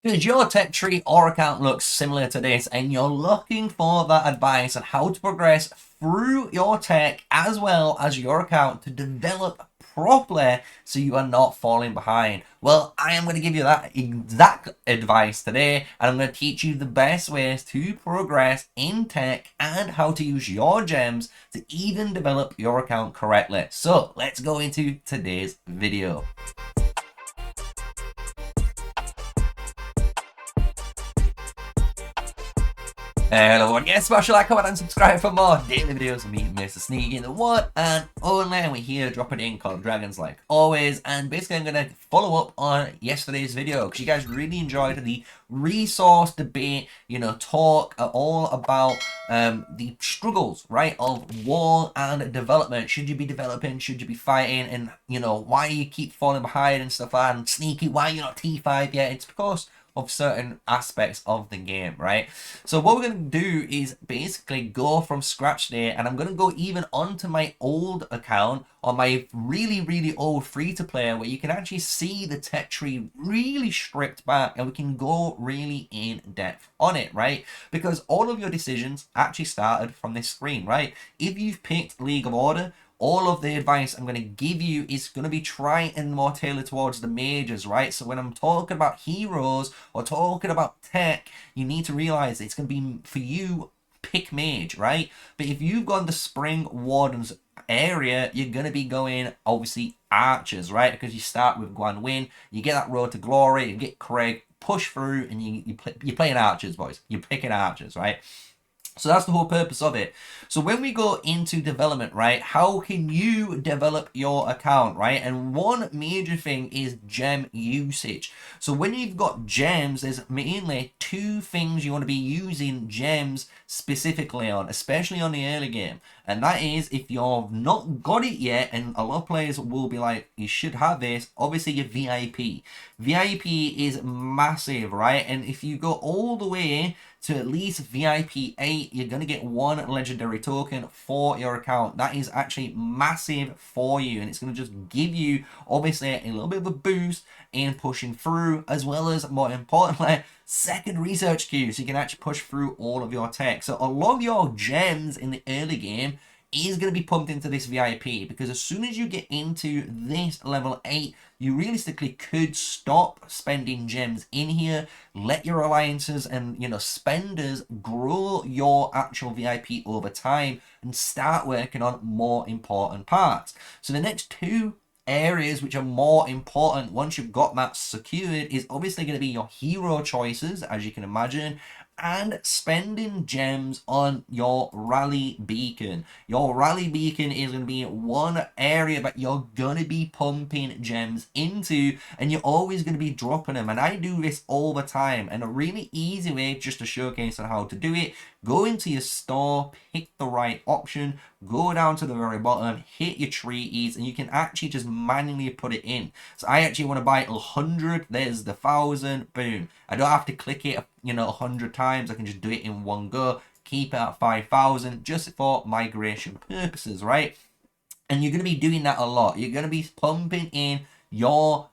Because your tech tree or account looks similar to this and you're looking for that advice on how to progress through your tech as well as your account to develop properly so you are not falling behind. Well, I am going to give you that exact advice today, and I'm going to teach you the best ways to progress in tech and how to use your gems to even develop your account correctly. So let's go into today's video. Hello everyone, yes, smash a like, comment and subscribe for more daily videos of me, MrSneakyy, the one and only. We're here dropping in Call of Dragons like always, and basically I'm going to follow up on yesterday's video because you guys really enjoyed the resource debate, talk all about the struggles, right, of war and development. Should you be developing, should you be fighting, and why you keep falling behind and stuff, and Sneaky, why you're not T5 yet? It's because of certain aspects of the game, right? So what we're going to do is basically go from scratch today, and I'm going to go even onto my old account on my really old free-to-play where you can actually see the tech tree really stripped back, and we can go really in depth on it, right? Because all of your decisions actually started from this screen, right? If you've picked League of Order, all of the advice I'm going to give you is going to be trying and more tailored towards the majors, right? So when I'm talking about heroes or talking about tech, you need to realize it's going to be for you, pick mage, right? But if you've gone the Spring Wardens area, you're going to be going obviously archers, right? Because you start with Guan Win, you get that road to glory, you get Craig, push through, and you're playing archers, boys. You're picking archers, right? So that's the whole purpose of it. So when we go into development, right, how can you develop your account, right? And one major thing is gem usage. So when you've got gems, there's mainly two things you want to be using gems specifically on, especially on the early game. And that is, if you've not got it yet, and a lot of players will be like, you should have this, obviously your VIP. VIP is massive, right? And if you go all the way to at least VIP 8, you're going to get one legendary token for your account. That is actually massive for you, and it's going to just give you obviously a little bit of a boost in pushing through, as well as, more importantly, second research queue, so you can actually push through all of your tech. So a lot of your gems in the early game is going to be pumped into this VIP, because as soon as you get into this level 8, you realistically could stop spending gems in here, let your alliances and spenders grow your actual VIP over time, and start working on more important parts. So the next two areas which are more important once you've got that secured is obviously going to be your hero choices, as you can imagine, and spending gems on your rally beacon. Your rally beacon is going to be one area that you're going to be pumping gems into, and you're always going to be dropping them. And I do this all the time, and a really easy way just to showcase on how to do it: go into your store, pick the right option, go down to the very bottom, hit your treaties, and you can actually just manually put it in. So I actually want to buy 100, there's the 1,000, boom. I don't have to click it 100 times. I can just do it in one go, keep it at 5,000 just for migration purposes, right? And you're going to be doing that a lot. You're going to be pumping in your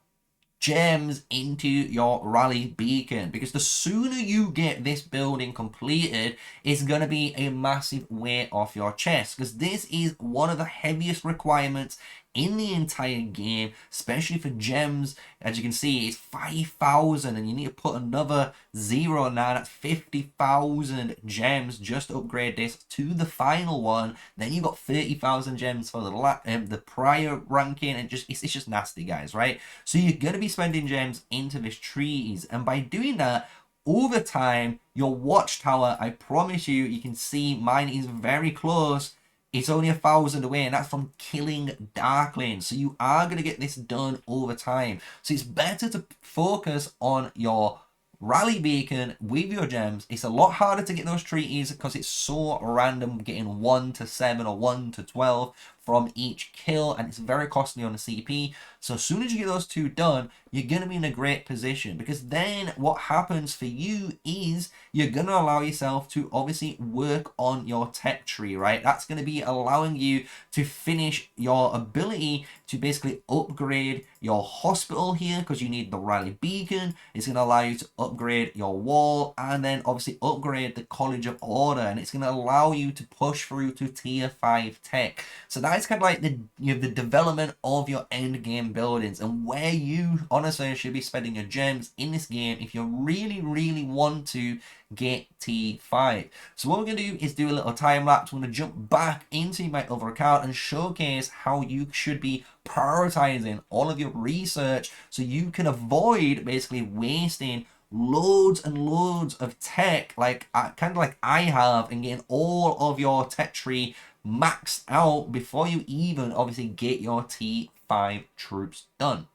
gems into your rally beacon, because the sooner you get this building completed, it's going to be a massive weight off your chest, because this is one of the heaviest requirements in the entire game, especially for gems. As you can see, it's 5,000, and you need to put another 0 now. That's 50,000 gems just to upgrade this to the final one. Then you got 30,000 gems for the prior ranking, and it's just nasty, guys, right? So you're gonna be spending gems into this trees, and by doing that, over time, your watchtower, I promise you, you can see mine is very close. It's only 1,000 away, and that's from killing dark lanes. So you are going to get this done over time. So it's better to focus on your rally beacon with your gems. It's a lot harder to get those treaties because it's so random, getting 1 to 7 or 1 to 12 from each kill, and it's very costly on the CP. So as soon as you get those two done, you're going to be in a great position, because then what happens for you is you're going to allow yourself to obviously work on your tech tree, right? That's going to be allowing you to finish your ability to basically upgrade your hospital here, because you need the rally beacon. It's going to allow you to upgrade your wall, and then obviously upgrade the College of Order, and it's going to allow you to push through to tier 5 tech. So that's kind of like the the development of your end game buildings, and where you honestly should be spending your gems in this game if you really want to get T5. So what we're going to do is do a little time lapse. We're going to jump back into my other account and showcase how you should be prioritizing all of your research, so you can avoid basically wasting loads and loads of tech like kind of like I have, and getting all of your tech tree maxed out before you even obviously get your T5 troops done.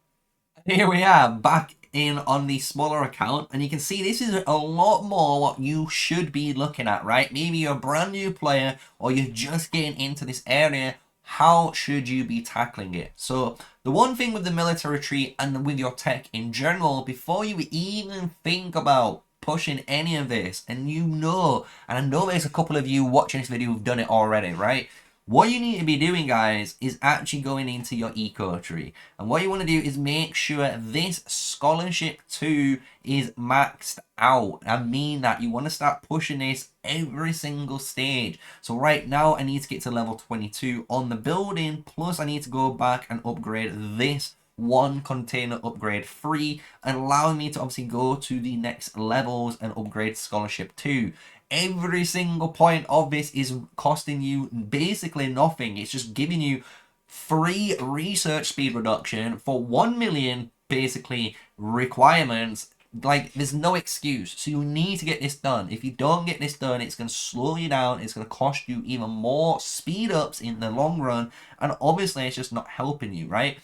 Here we are back in on the smaller account, and you can see this is a lot more what you should be looking at, right? Maybe you're a brand new player or you're just getting into this area. How should you be tackling it? So the one thing with the military tree and with your tech in general, before you even think about pushing any of this, and and I know there's a couple of you watching this video who've done it already, right? What you need to be doing, guys, is actually going into your eco tree. And what you want to do is make sure this scholarship 2 is maxed out. I mean that you want to start pushing this every single stage. So right now I need to get to level 22 on the building, plus I need to go back and upgrade this one container upgrade free, and allowing me to obviously go to the next levels and upgrade scholarship 2. Every single point of this is costing you basically nothing. It's just giving you free research speed reduction for 1 million basically requirements. Like, there's no excuse. So you need to get this done. If you don't get this done, it's going to slow you down. It's going to cost you even more speed ups in the long run, and obviously it's just not helping you, right?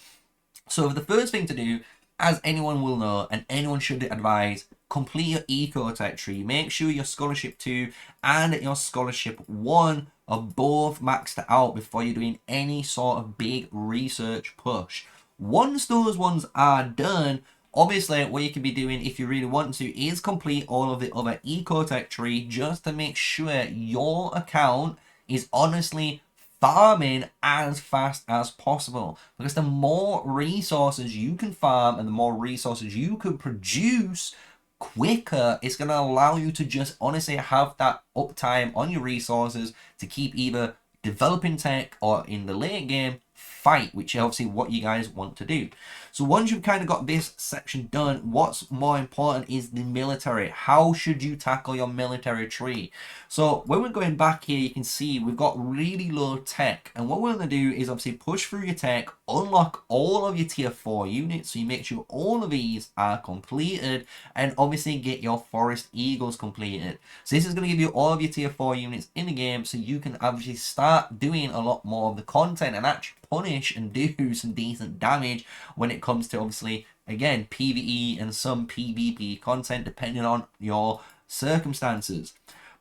So the first thing to do, as anyone will know and anyone should advise, complete your eco tech tree. Make sure your scholarship 2 and your scholarship 1 are both maxed out before you're doing any sort of big research push. Once those ones are done, obviously what you can be doing if you really want to is complete all of the other eco tech tree, just to make sure your account is honestly farming as fast as possible, because the more resources you can farm and the more resources you can produce quicker, it's going to allow you to just honestly have that uptime on your resources to keep either developing tech or in the late game fight, which is obviously what you guys want to do. So once you've kind of got this section done, what's more important is the military. How should you tackle your military tree? So when we're going back here, you can see we've got really low tech, and what we're going to do is obviously push through your tech, unlock all of your tier 4 units, so you make sure all of these are completed, and obviously get your forest eagles completed. So this is going to give you all of your tier 4 units in the game, so you can obviously start doing a lot more of the content and actually punish and do some decent damage when it comes to, obviously, again, PvE and some PvP content, depending on your circumstances.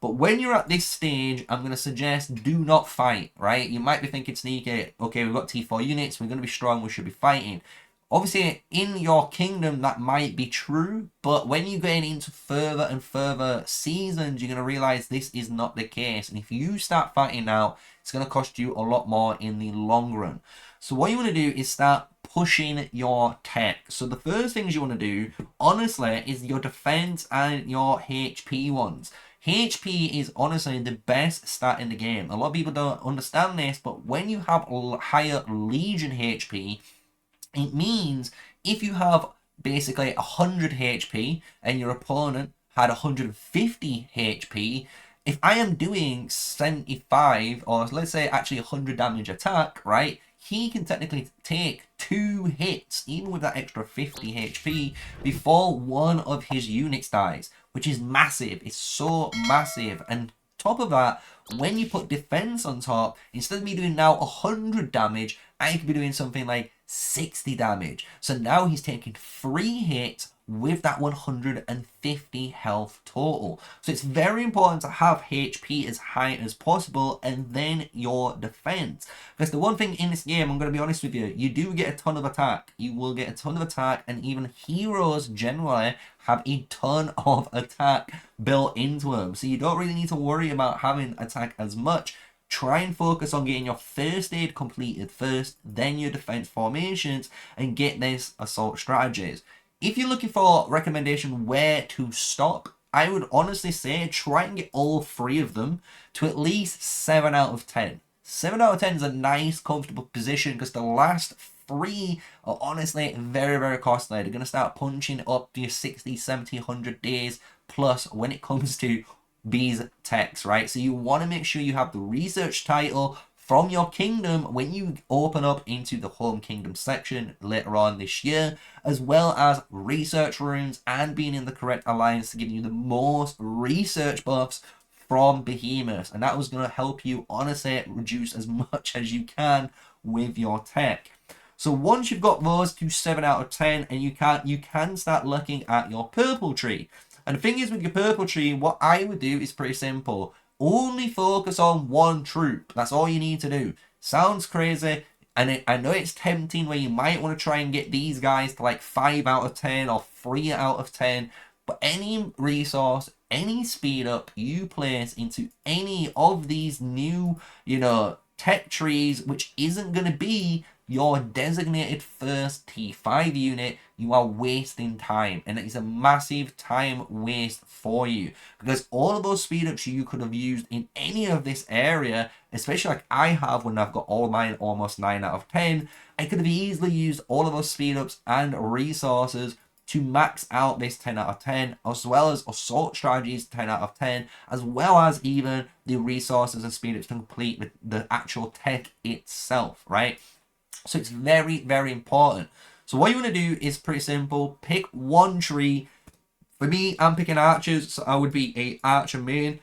But when you're at this stage, I'm going to suggest do not fight, right? You might be thinking, Sneaky, okay, we've got T4 units, we're going to be strong, we should be fighting. Obviously, in your kingdom, that might be true, but when you're getting into further and further seasons, you're going to realize this is not the case. And if you start fighting now, it's going to cost you a lot more in the long run. So what you want to do is start pushing your tech. So the first things you want to do, honestly, is your defense and your HP ones. HP is honestly the best stat in the game. A lot of people don't understand this, but when you have higher Legion HP, it means if you have basically 100 HP and your opponent had 150 HP, if I am doing 75, or let's say actually 100 damage attack, right, he can technically take 2 hits, even with that extra 50 HP, before one of his units dies, which is massive. It's so massive. And top of that, when you put defense on top, instead of me doing now 100 damage, I could be doing something like 60 damage. So now he's taking 3 hits with that 150 health total. So it's very important to have HP as high as possible, and then your defense. Because the one thing in this game, I'm going to be honest with you, you do get a ton of attack. You will get a ton of attack, and even heroes generally have a ton of attack built into them. So you don't really need to worry about having attack as much. Try and focus on getting your first aid completed first, then your defense formations, and get this assault strategies. If you're looking for recommendation where to stop, I would honestly say try and get all three of them to at least 7 out of 10. 7 out of 10 is a nice, comfortable position because the last three are honestly very, very costly. They're going to start punching up to your 60, 70, 100 days plus when it comes to these techs, right? So you want to make sure you have the research title from your kingdom when you open up into the home kingdom section later on this year, as well as research runes and being in the correct alliance to give you the most research buffs from behemoths. And that was going to help you honestly reduce as much as you can with your tech. So once you've got those to 7 out of 10, and you can start looking at your purple tree. And the thing is with your purple tree, what I would do is pretty simple. Only focus on one troop. That's all you need to do. Sounds crazy, and I know it's tempting where you might want to try and get these guys to like 5 out of 10 or 3 out of 10. But any resource, any speed up you place into any of these new, tech trees, which isn't going to be your designated first T5 unit, you are wasting time, and it is a massive time waste for you, because all of those speed ups you could have used in any of this area, especially like I have when I've got all mine almost 9 out of 10, I could have easily used all of those speed ups and resources to max out this 10 out of 10, as well as assault strategies 10 out of 10, as well as even the resources and speed ups to complete the actual tech itself, right? So it's very, very important. So what you want to do is pretty simple. Pick one tree. For me, I'm picking archers, so I would be a archer main.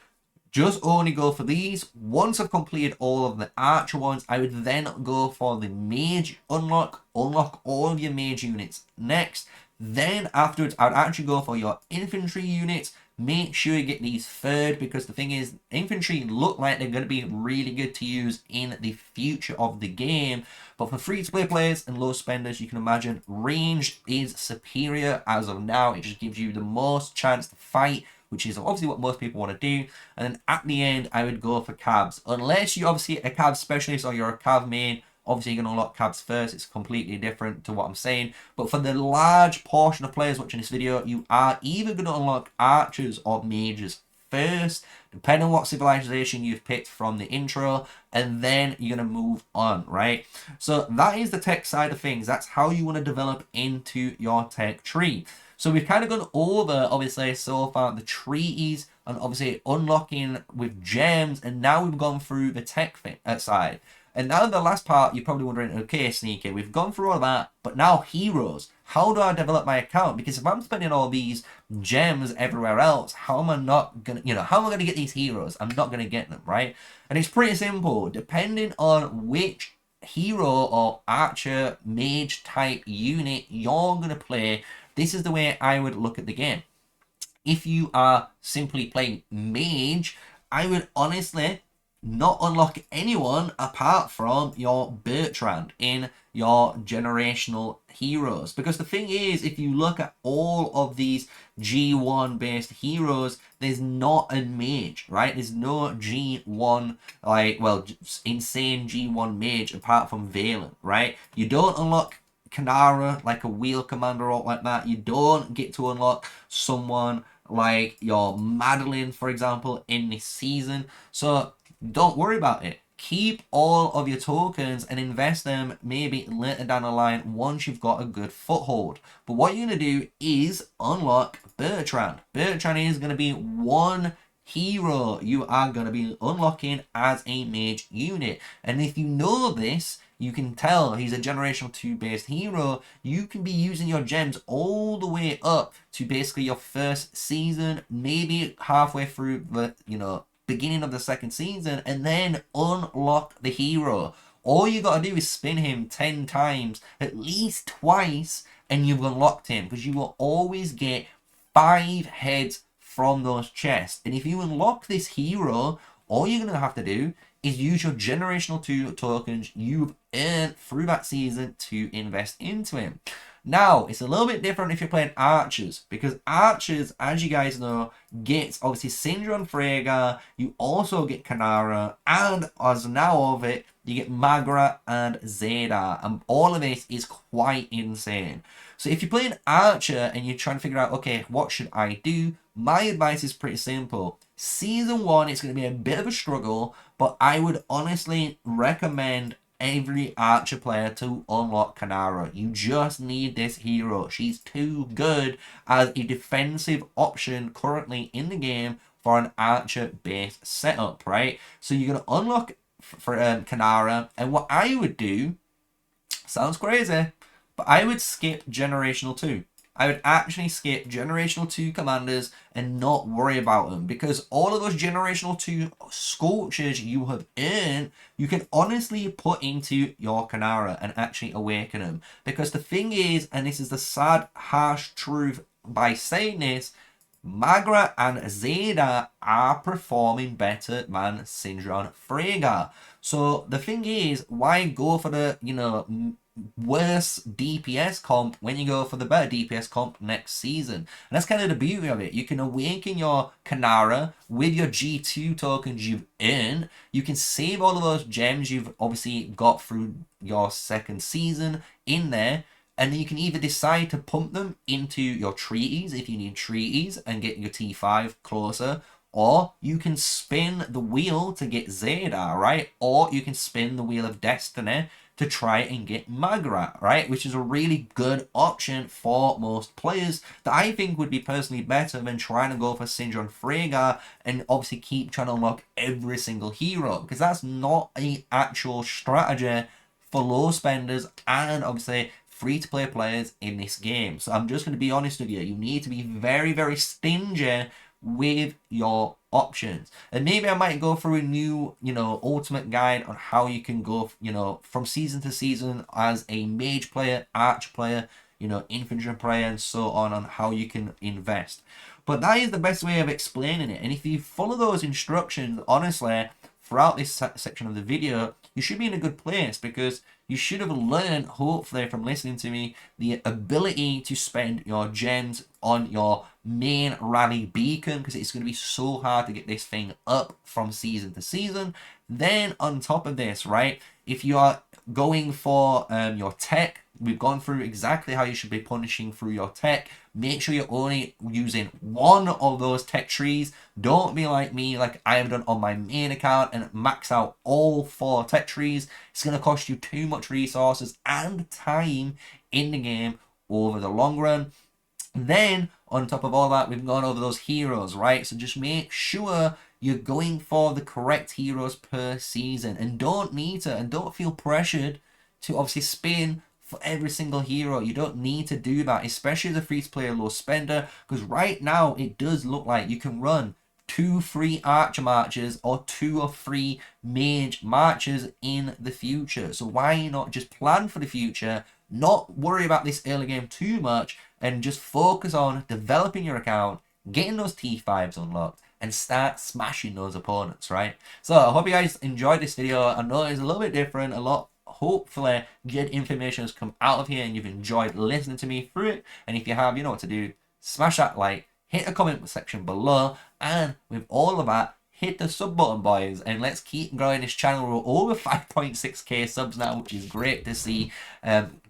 Just only go for these. Once I've completed all of the archer ones, I would then go for the mage unlock. Unlock all of your mage units next. Then afterwards, I would actually go for your infantry units. Make sure you get these third, because the thing is, infantry look like they're going to be really good to use in the future of the game. But for free-to-play players and low spenders, you can imagine range is superior as of now. It just gives you the most chance to fight, which is obviously what most people want to do. And then at the end, I would go for cabs. Unless you're obviously a cab specialist or you're a cav main, obviously you're going to unlock cabs first. It's completely different to what I'm saying. But for the large portion of players watching this video, you are either going to unlock archers or mages first, depending on what civilization you've picked from the intro, and then you're going to move on, right? So that is the tech side of things. That's how you want to develop into your tech tree. So we've kind of gone over, obviously, so far the trees and obviously unlocking with gems, and now we've gone through the tech side. And now the last part, you're probably wondering, okay, Sneakyy, we've gone through all that, but now heroes. How do I develop my account? Because if I'm spending all these gems everywhere else, how am I not going to, how am I going to get these heroes? I'm not going to get them, right? And it's pretty simple. Depending on which hero or archer, mage type unit you're going to play, this is the way I would look at the game. If you are simply playing mage, I would honestly not unlock anyone apart from your Bertrand in your generational heroes. Because the thing is, if you look at all of these G1 based heroes, there's not a mage, right? There's no G1, insane G1 mage apart from Valen, right? You don't unlock Kanara like a wheel commander or like that. You don't get to unlock someone like your Madeline, for example, in this season. So don't worry about it. Keep all of your tokens and invest them maybe later down the line once you've got a good foothold. But what you're going to do is unlock Bertrand. Bertrand is going to be one hero you are going to be unlocking as a mage unit. And if you know this, you can tell he's a generational 2 based hero. You can be using your gems all the way up to basically your first season, maybe halfway through the, beginning of the second season, and then unlock the hero. All you gotta do is spin him 10 times, at least twice, and you've unlocked him, because you will always get 5 heads from those chests. And if you unlock this hero, all you're going to have to do is use your generational 2 tokens you've earned through that season to invest into him. Now, it's a little bit different if you're playing archers, because archers, as you guys know, get obviously Syndra and Freyga, you also get Kanara, and as now of it, you get Magra and Zeta, and all of this is quite insane. So if you're playing archer and you're trying to figure out, okay, what should I do? My advice is pretty simple. Season 1, it's going to be a bit of a struggle, but I would honestly recommend every archer player to unlock Kanara. You just need this hero. She's too good as a defensive option currently in the game for an archer based setup, right? So you're going to unlock for Kanara, and what I would do, sounds crazy, but I would skip generational 2. I would actually skip generational 2 commanders and not worry about them, because all of those generational 2 sculptures you have earned, you can honestly put into your Kanara and actually awaken them. Because the thing is, and this is the sad, harsh truth by saying this, Magra and Zeta are performing better than Syndra and Freyga. So the thing is, why go for the, you know, worse DPS comp when you go for the better DPS comp next season? And that's kind of the beauty of it. You can awaken your Kanara with your G2 tokens you've earned. You can save all of those gems you've obviously got through your second season in there. And then you can either decide to pump them into your treaties if you need treaties and get your T5 closer, or you can spin the wheel to get Zeta, right? Or you can spin the wheel of destiny to try and get Magra, right? Which is a really good option for most players that I think would be personally better than trying to go for Syndra and Freyga and obviously keep trying to unlock every single hero, because that's not an actual strategy for low spenders and obviously free-to-play players in this game. So I'm just going to be honest with you. You need to be very, very stingy with your options. And maybe I might go through a new, you know, ultimate guide on how you can go, you know, from season to season as a mage player, arch player, you know, infantry player, and so on how you can invest. But that is the best way of explaining it. And if you follow those instructions, honestly, throughout this section of the video, you should be in a good place, because you should have learned, hopefully, from listening to me, the ability to spend your gems on your main rally beacon, because it's going to be so hard to get this thing up from season to season. Then on top of this, right, if you are going for your tech, we've gone through exactly how you should be punishing through your tech. Make sure you're only using one of those tech trees. Don't be like me, like I have done on my main account, and max out all 4 tech trees. It's going to cost you too much resources and time in the game over the long run. Then, on top of all that, we've gone over those heroes, right? So just make sure you're going for the correct heroes per season, and don't feel pressured to obviously spin for every single hero. You don't need to do that, especially as a free-to-play low spender, because right now it does look like you can run 2 free archer marches or 2 or 3 mage marches in the future. So why not just plan for the future, not worry about this early game too much, and just focus on developing your account, getting those T5s unlocked, and start smashing those opponents, right? So I hope you guys enjoyed this video. I know it's a little bit different, hopefully good information has come out of here and you've enjoyed listening to me through it. And if you have, you know what to do. Smash that like, hit the comment section below, and with all of that, hit the sub button, boys, and let's keep growing this channel. We're over 5.6k subs now, which is great to see.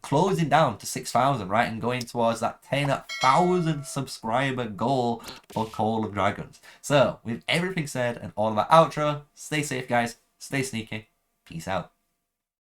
Closing down to 6,000, right, and going towards that 10,000 subscriber goal for Call of Dragons. So with everything said and all of that outro, stay safe, guys, stay sneaky, peace out.